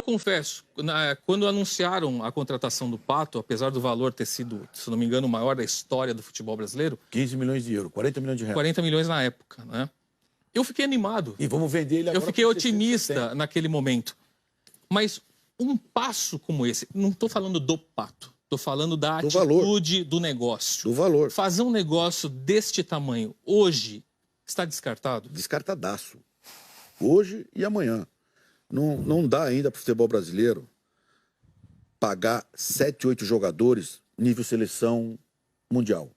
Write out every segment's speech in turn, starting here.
confesso, quando anunciaram a contratação do Pato, apesar do valor ter sido, se não me engano, o maior da história do futebol brasileiro... 15 milhões de euros, 40 milhões de reais. 40 milhões na época, né? Eu fiquei animado. E vamos vender ele agora. Eu fiquei otimista naquele momento. Mas um passo como esse, não estou falando do Pato, estou falando da atitude do negócio. Do valor. Fazer um negócio deste tamanho hoje está descartado? Descartadaço. Hoje e amanhã. Não dá ainda para o futebol brasileiro pagar 7, 8 jogadores nível seleção mundial.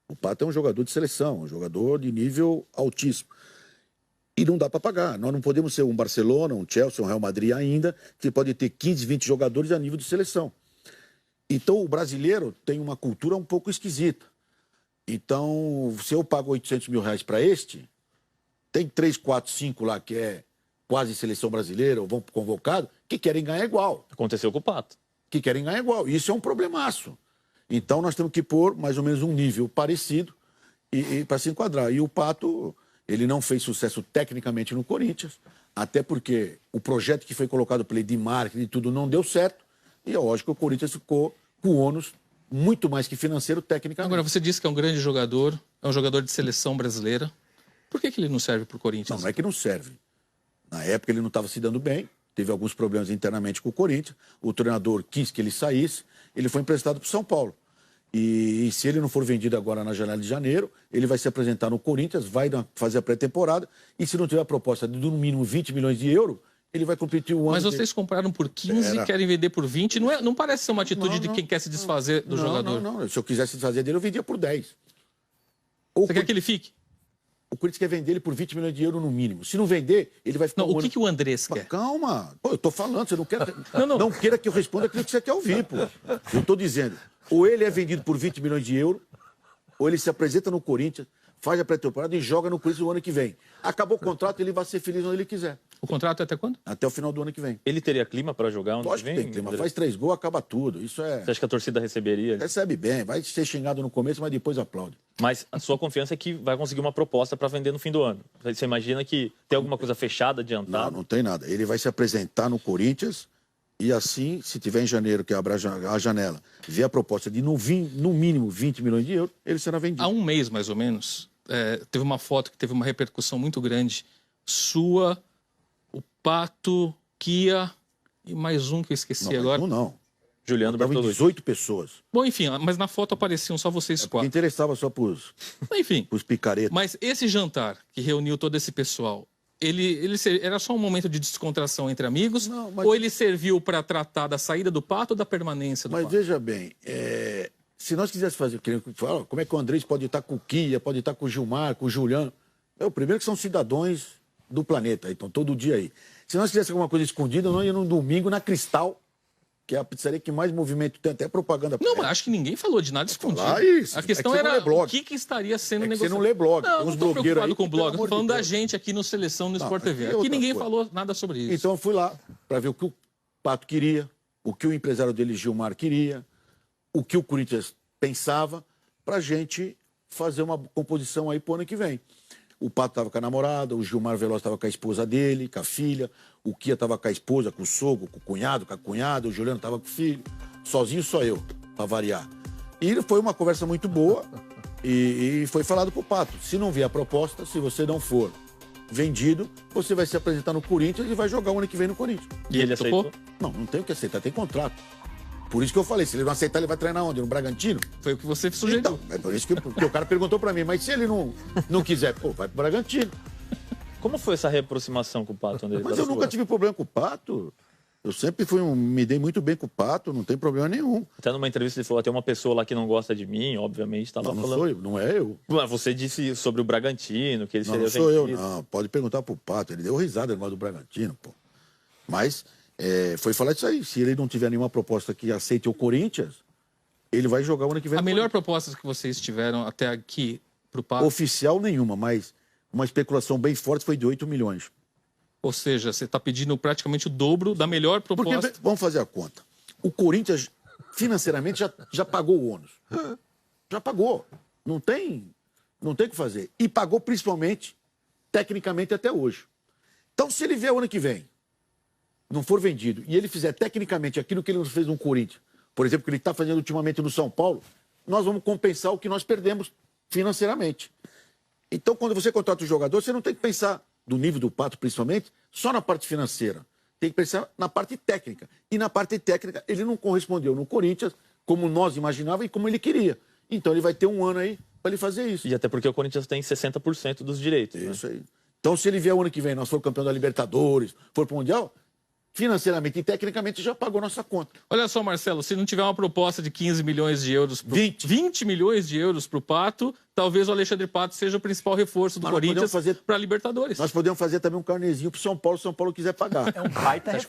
O Pato é um jogador de seleção, um jogador de nível altíssimo. E não dá para pagar. Nós não podemos ser um Barcelona, um Chelsea, um Real Madrid ainda, que pode ter 15, 20 jogadores a nível de seleção. Então o brasileiro tem uma cultura um pouco esquisita. Então, se eu pago 800 mil reais para este, tem 3, 4, 5 lá que é quase seleção brasileira, ou vão convocado, que querem ganhar igual. Aconteceu com o Pato. Que querem ganhar igual. Isso é um problemaço. Então nós temos que pôr mais ou menos um nível parecido e para se enquadrar. E o Pato, ele não fez sucesso tecnicamente no Corinthians, até porque o projeto que foi colocado para ele de marketing e tudo não deu certo. E é lógico que o Corinthians ficou com ônus muito mais que financeiro, tecnicamente. Agora, você disse que é um grande jogador, é um jogador de seleção brasileira. Por que ele não serve para o Corinthians? Não é que não serve. Na época ele não estava se dando bem, teve alguns problemas internamente com o Corinthians, o treinador quis que ele saísse, ele foi emprestado para o São Paulo. E se ele não for vendido agora na janela de janeiro, ele vai se apresentar no Corinthians, vai fazer a pré-temporada, e se não tiver a proposta de no mínimo 20 milhões de euros, ele vai competir o ano. Mas vocês compraram por 15 e querem vender por 20, não parece ser uma atitude de quem quer se desfazer do jogador? Não, se eu quisesse se desfazer dele, eu vendia por 10. Você quer que ele fique? O Corinthians quer vender ele por 20 milhões de euros no mínimo. Se não vender, ele vai ficar... Não, o que o Andrés quer? Calma. Pô, eu tô falando, você não quer... Não queira que eu responda aquilo que você quer ouvir, pô. Eu tô dizendo, ou ele é vendido por 20 milhões de euros, ou ele se apresenta no Corinthians, faz a pré-temporada e joga no Corinthians o ano que vem. Acabou o contrato, ele vai ser feliz onde ele quiser. O contrato é até quando? Até o final do ano que vem. Ele teria clima para jogar ano que vem? Lógico que tem clima. Faz 3 gols, acaba tudo. Isso é... Você acha que a torcida receberia? Recebe bem. Vai ser xingado no começo, mas depois aplaude. Mas a sua confiança é que vai conseguir uma proposta para vender no fim do ano. Você imagina que tem alguma coisa fechada, adiantada? Não tem nada. Ele vai se apresentar no Corinthians e assim, se tiver em janeiro, que abra a janela, vier a proposta de no mínimo 20 milhões de euros, ele será vendido. Há um mês, mais ou menos, teve uma foto que teve uma repercussão muito grande. Sua, o Pato, Kia e mais um que eu esqueci agora. Não. Juliano Bertolucci. 18 pessoas. Bom, enfim, mas na foto apareciam só vocês quatro. Interessava só pros picaretas. Mas esse jantar que reuniu todo esse pessoal, ele era só um momento de descontração entre amigos? Ou ele serviu para tratar da saída do Pato ou da permanência do Pato? Mas veja bem, se nós quiséssemos fazer... Como é que o Andrés pode estar com o Kia, pode estar com o Gilmar, com o Juliano? O primeiro que são cidadãos do planeta, então todo dia aí. Se nós quiséssemos alguma coisa escondida, nós íamos no domingo na Cristal, que é a pizzaria que mais movimento tem, até propaganda. Não, mas acho que ninguém falou de nada escondido. Isso. A questão era o que estaria sendo negociado. Você não lê blog. Não, não estou preocupado com o blog. Estou falando de da gente aqui no Seleção, no Sport TV. Aqui ninguém falou nada sobre isso. Então eu fui lá para ver o que o Pato queria, o que o empresário dele, Gilmar, queria, o que o Corinthians pensava, para a gente fazer uma composição aí para o ano que vem. O Pato estava com a namorada, o Gilmar Veloz estava com a esposa dele, com a filha, o Kia estava com a esposa, com o sogro, com o cunhado, com a cunhada, o Juliano estava com o filho, sozinho só eu, para variar. E foi uma conversa muito boa e foi falado para o Pato, se não vier a proposta, se você não for vendido, você vai se apresentar no Corinthians e vai jogar o ano que vem no Corinthians. E ele aceitou? Não tem o que aceitar, tem contrato. Por isso que eu falei, se ele não aceitar, ele vai treinar onde? No Bragantino? Foi o que você sugeriu. Então, é por isso que o cara perguntou pra mim, mas se ele não quiser, vai pro Bragantino. Como foi essa reaproximação com o Pato, André? Mas eu nunca tive problema com o Pato. Eu sempre me dei muito bem com o Pato, não tem problema nenhum. Até numa entrevista ele falou, tem uma pessoa lá que não gosta de mim, obviamente, tá lá falando... Não sou eu, não é eu. Mas você disse sobre o Bragantino, que ele seria vendido. Não sou eu, não. Pode perguntar pro Pato, ele deu risada no negócio do Bragantino, pô. Mas... foi falar disso aí. Se ele não tiver nenhuma proposta que aceite o Corinthians, ele vai jogar o ano que vem. A melhor proposta que vocês tiveram até aqui pro Pato? Oficial nenhuma, mas uma especulação bem forte foi de 8 milhões. Ou seja, você está pedindo praticamente o dobro da melhor proposta. Porque, vamos fazer a conta. O Corinthians, financeiramente, já pagou o ônus. Já pagou. Não tem o que fazer. E pagou principalmente, tecnicamente, até hoje. Então, se ele vier o ano que vem, não for vendido e ele fizer tecnicamente aquilo que ele não fez no Corinthians, por exemplo, que ele está fazendo ultimamente no São Paulo, nós vamos compensar o que nós perdemos financeiramente. Então, quando você contrata um jogador, você não tem que pensar, do nível do Pato principalmente, só na parte financeira. Tem que pensar na parte técnica. E na parte técnica, ele não correspondeu no Corinthians como nós imaginávamos e como ele queria. Então, ele vai ter um ano aí para ele fazer isso. E até porque o Corinthians tem 60% dos direitos. Isso aí. Então, se ele vier o ano que vem, nós for campeão da Libertadores, for para o Mundial, financeiramente e tecnicamente já pagou nossa conta. Olha só, Marcelo, se não tiver uma proposta de 15 milhões de euros... 20 milhões de euros para o Pato, talvez o Alexandre Pato seja o principal reforço do Corinthians para a Libertadores. Nós podemos fazer também um carnezinho para o São Paulo, se o São Paulo quiser pagar. É um baita